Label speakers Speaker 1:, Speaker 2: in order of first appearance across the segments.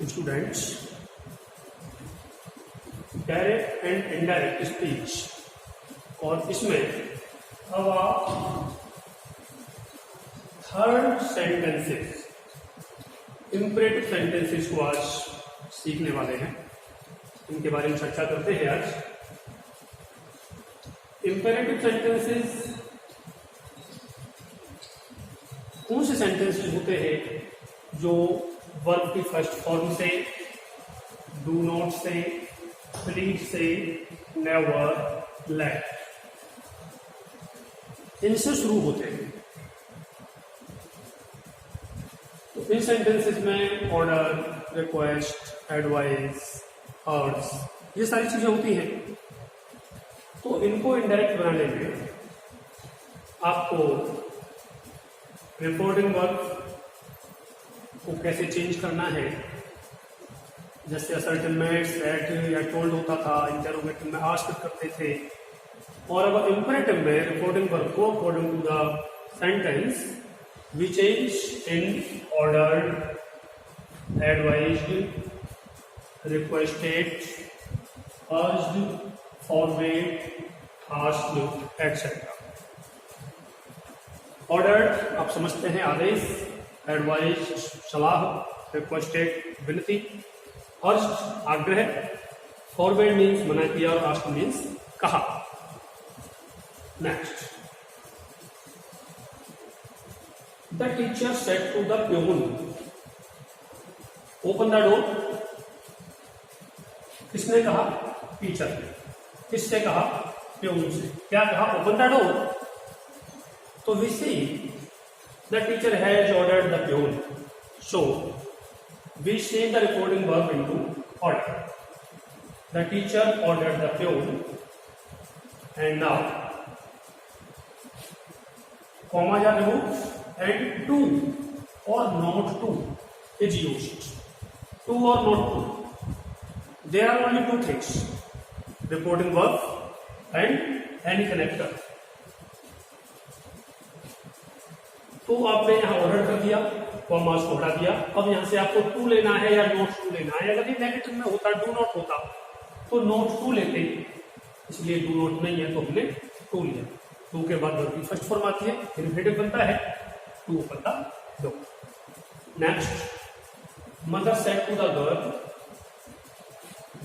Speaker 1: Students, direct and indirect speech, और इसमें अब आप थर्ड सेंटेंसेस, इंपरेटिव सेंटेंसेस को आज सीखने वाले हैं। इनके बारे में चर्चा करते हैं आज। इंपरेटिव सेंटेंसेस कौन से सेंटेंसेस होते हैं जो वर्ब की फर्स्ट फॉर्म से, डू नॉट से, प्लीज से, नेवर, लेट, इनसे शुरू होते हैं। तो इन सेंटेंसेस में ऑर्डर, रिक्वेस्ट, एडवाइस, अर्ज, ये सारी चीजें होती हैं। तो इनको इनडायरेक्ट बनाने में आपको रिपोर्टिंग वर्ब को कैसे चेंज करना है, जैसे असर्टिनमेंट, सेट या टोल्ड होता था, इंटरोगेटिव में आस्क करते थे, और अब इंपरेटिव में रिपोर्टिंग वर्ब को according to the sentence we change in ordered, advised, requested, urged, forbade, asked, etcetera. Ordered आप समझते हैं आदेश, एडवाइज सलाह, रिक्वेस्टेड विनती, अर्ज्ड आग्रह, फॉरवर्ड मीन्स मना किया और आस्क्ड मीन्स कहा। Next, the teacher said to the peon, open the door. किसने कहा? टीचर ने। किससे कहा? प्यून से। क्या कहा? Open the door. तो we see the teacher has ordered the peon, so we change the reporting verb into order. The teacher ordered the peon, and now commas are removed and to or not to is used. To or not to. There are only two things: reporting verb and any connector. तो आपने यहाँ order कर दिया, commas को हटा दिया। अब यहाँ से आपको टू लेना है या नॉट टू लेना है। अगर ये नेगेटिव में होता, डू नॉट होता, तो नॉट टू लेते, इसलिए डू नॉट नहीं है तो हमने टू लिया। टू के बाद वर्ब की फर्स्ट फॉर्म आती है, फिर इंफिनिटिव बनता है, to open the door. Next, mother said to the girl,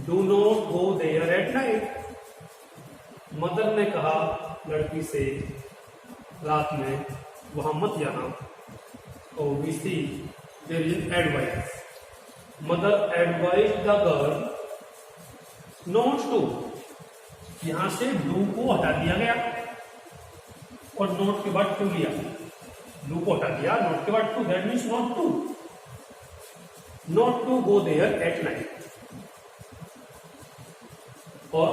Speaker 1: do not go there at night. Mother ने कहा लड़की से रात में वहां मत जाना। तो we see there is advice, mother advise the girl not to. यहां से डू को हटा दिया गया और नॉट के बाद टू लिया। डू को हटा दिया, नॉट के बाद to, that means not to, not to go there at night. और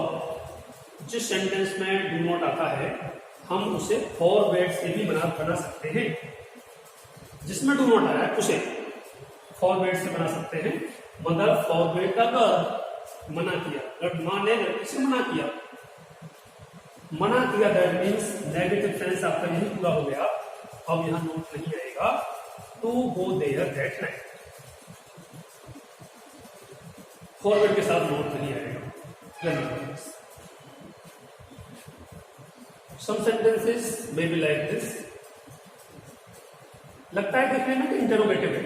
Speaker 1: जिस सेंटेंस में डू नॉट आता है हम उसे फॉरवर्ड से भी बना सकते हैं। जिसमें डू नॉट आया है उसे फॉरवर्ड से बना सकते हैं। मदर फॉरवर्ड द गर्ल, मना किया, मां ने लड़की से मना किया। मना किया दैट मीन्स नेगेटिव सेंस आपका यही पूरा हो गया। अब यहां नोट नहीं आएगा, to go there that night. Forbade के साथ नोट नहीं आएगा। Some sentences may be like this. लगता है देखने में कि इंटरोगेटिव है।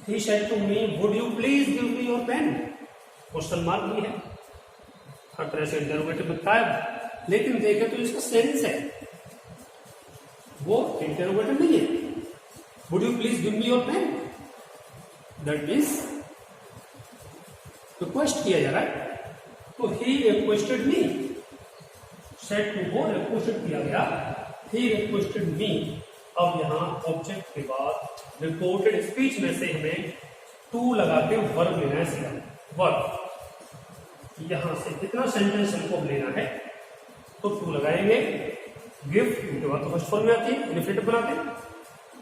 Speaker 1: He said to me, would you please give me your pen? Question mark नहीं है, हर तरह से इंटरोगेटिव लगता है, लेकिन देखे तो इसका सेंस है, वो इंटरोगेटिव नहीं है। Would you please give me your pen? That means request किया जा रहा है। तो he requested me, said to को रिक्वेस्टेड किया गया, ही रिक्वेस्टेड मी। अब यहाँ ऑब्जेक्ट के बाद रिपोर्टेड स्पीच में से हमें टू लगा के वर्ब लेना है सीधा। वर्ब यहां से कितना सेंटेंस हमको लेना है तो टू लगाएंगे। गिफ्ट उनके बाद तो फर्स्ट फॉर्म में आती है, इन्फिनिटिव बनाते हैं,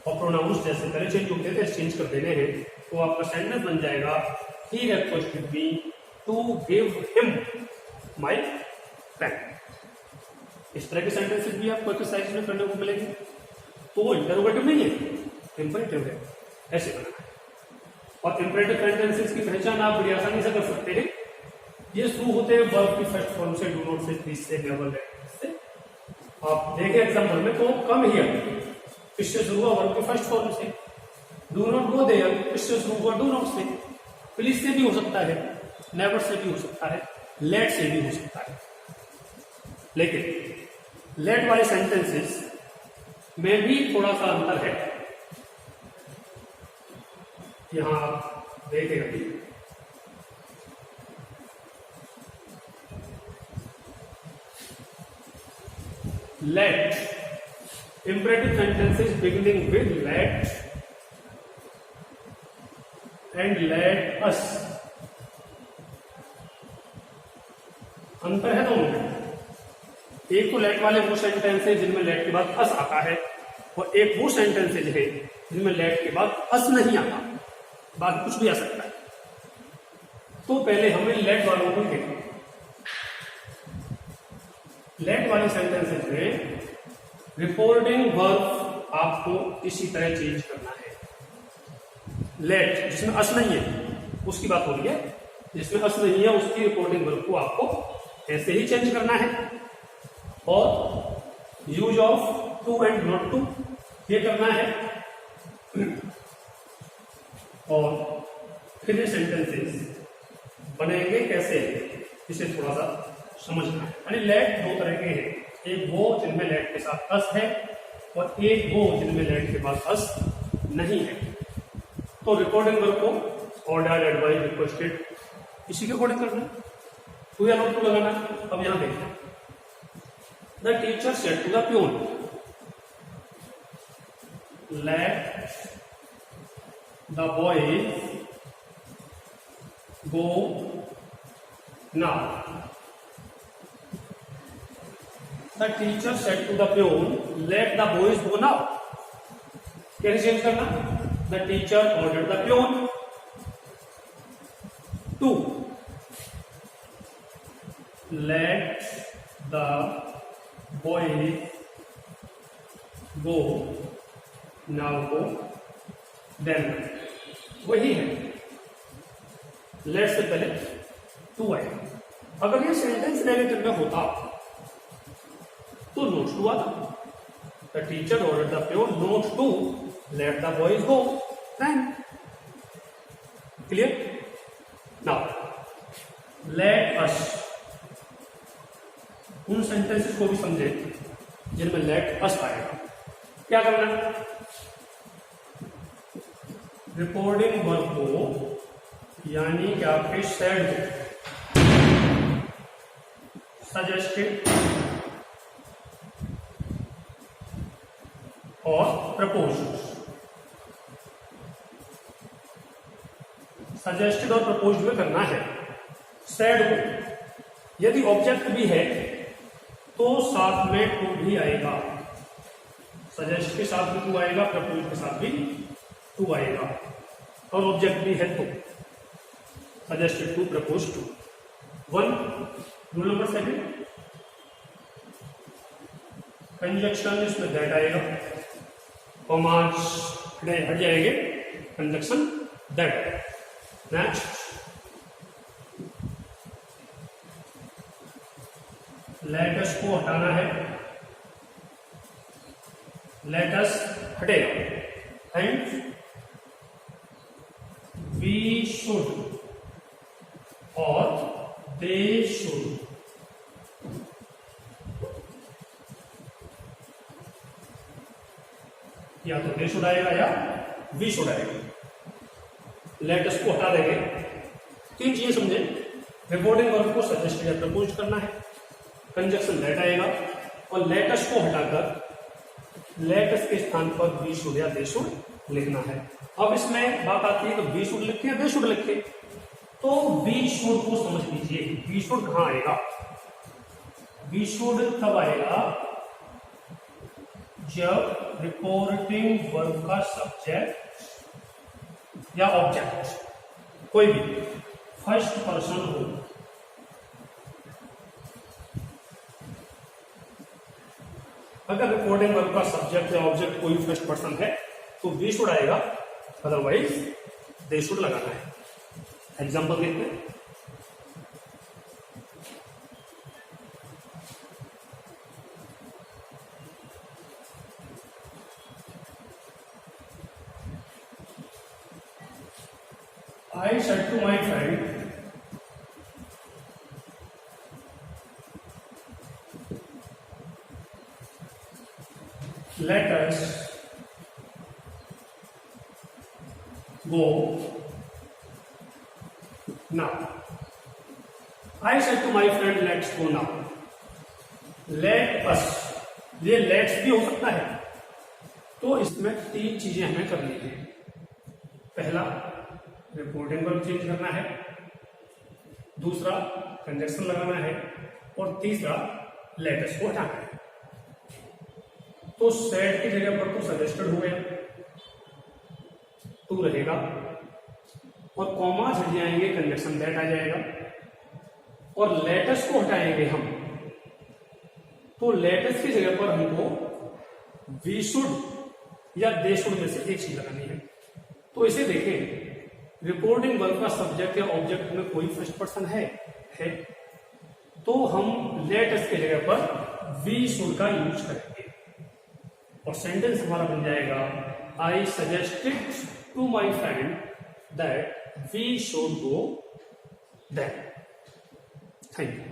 Speaker 1: और प्रोनाउंस जैसे पहले चेंज होते थे चेंज कर देने हैं। तो आपका सेंटेंस बन जाएगा, he requested me to give him my pen. इस तरह के सेंटेंसेस भी आपको एक्सरसाइज में करने को मिलेंगे। तो वो इंटरोगेटिव नहीं है, इंपरेटिव है, ऐसे बनाना है। और इंपरेटिव सेंटेंसेस की पहचान आप बड़ी आसानी से कर सकते हैं। ये शुरू होते हैं वर्ब की फर्स्ट फॉर्म से, डू नॉट से, प्लीज से, नेवर लेट से। आप देखें एग्जाम्पल में तो कम ही है। किससे शुरू हुआ? वर्ब की फर्स्ट फॉर्म से। डू नॉट गो देयर किससे शुरू हुआ? डू नॉट से। प्लीज से भी हो सकता है, नेवर से भी हो सकता है, लेट से भी हो सकता है। लेकिन लेट वाले सेंटेंसेस में भी थोड़ा सा अंतर है। यहां आप देखें अभी let, imperative sentences beginning with let and let us, अंतर है दोनों में। एक तो लेट वाले वो सेंटेंस है जिनमें लेट के बाद अस आता है, और एक वो सेंटेंसेज है जिनमें लेट के बाद अस नहीं आता, बाद कुछ भी आ सकता है। तो पहले हमें लेट वालों को देखें। लेट वाले सेंटेंसेज में रिपोर्टिंग वर्ब आपको इसी तरह चेंज करना है। लेट जिसमें अस नहीं है उसकी बात हो रही है, जिसमें अस नहीं है उसकी रिपोर्टिंग वर्ब को आपको ऐसे ही चेंज करना है। और use of to and not to ये करना है। और फिर ये सेंटेंसेस बनेंगे कैसे, इसे थोड़ा सा समझना है। यानी लेट दो तरह के हैं, एक वो जिनमें लेट के साथ अस है, और एक वो जिनमें लेट के बाद अस नहीं है। तो रिकॉर्डिंग वर्ब को ऑर्डर, एडवाइज, रिक्वेस्टेड इसी के अकॉर्डिंग करना है, टू या नॉट टू लगाना है। अब यहां देखते हैं, the teacher said to the peon let the boys go now. The teacher said to the peon, "Let the boys go now." कैसे चेंज करना? The teacher ordered the peon to let the boys go now go then। वही है, let से पहले to आए। अगर ये sentence negative में होता तो नोट टू आता। The teacher order the peon not to let the boys go then. Clear? Now let us, उन सेंटेंसेस को भी समझे जिनमें लेट अस आएगा। क्या करना? रिपोर्टिंग वर्ब को यानी कि आपके सेड, सजेस्टेड और प्रपोज्ड, सजेस्टेड और प्रपोज्ड में करना है। सेड को यदि ऑब्जेक्ट भी है तो साथ में टू भी आएगा, सजेस्ट के साथ भी टू आएगा, प्रपोज के साथ भी टू आएगा, और ऑब्जेक्ट भी है तो suggested to, propose to. One rule number second, conjunction इसमें दैट आएगा, कॉमास हट जाएंगे, कंजक्शन दैट। नेक्स्ट लेटस को हटाना है, लेटस हटेगा, एंड वी शुड और दे शुड, या तो दे शुड आएगा या वी शुड आएगा। लेटस को हटा देंगे। तीन चीजें समझे, रिपोर्टिंग वर्ब को सजेस्ट या प्रपोज करना है, कंजक्शन लेट आएगा, और लेटस को हटाकर लेटस के स्थान पर वी शुड या दे शुड लिखना है। अब इसमें बात आती है तो वी शुड लिखे या दे शुड लिखे। तो वी शुड को समझ लीजिए, वी शुड कहां आएगा? वी शुड तब आएगा जब रिपोर्टिंग वर्ब का सब्जेक्ट या ऑब्जेक्ट कोई भी फर्स्ट पर्सन हो। अगर रिपोर्टिंग वर्ब का सब्जेक्ट या ऑब्जेक्ट कोई फर्स्ट पर्सन है तो वी शुड आएगा, अदरवाइज दे शुड लगाना है। एग्जाम्पल देखते हैं। I said to my friend, let us go now. I said to my friend, let's go now. Let us, ये लेट्स भी हो सकता है। तो इसमें 3 चीजें हमें करनी है। पहला, रिपोर्टिंग वर्ब चेंज करना है, दूसरा कंजक्शन लगाना है, और तीसरा लेटस को हटाना है। तो सेड की जगह पर तो सजेस्टेड हो गया, टू रहेगा, और कॉमा हट जाएंगे, कंजक्शन दैट आ जाएगा, और लेटस को हटाएंगे हम, तो लेटस की जगह पर हमको वी शुड या दे शुड में से एक चीज लगानी है। तो इसे देखें, रिपोर्टिंग वर्ब का सब्जेक्ट या ऑब्जेक्ट में कोई फर्स्ट पर्सन है, तो हम लेटस की जगह पर वी शुड का यूज करेंगे, और सेंटेंस हमारा बन जाएगा, I suggested to my friend that we should go there. Thank you.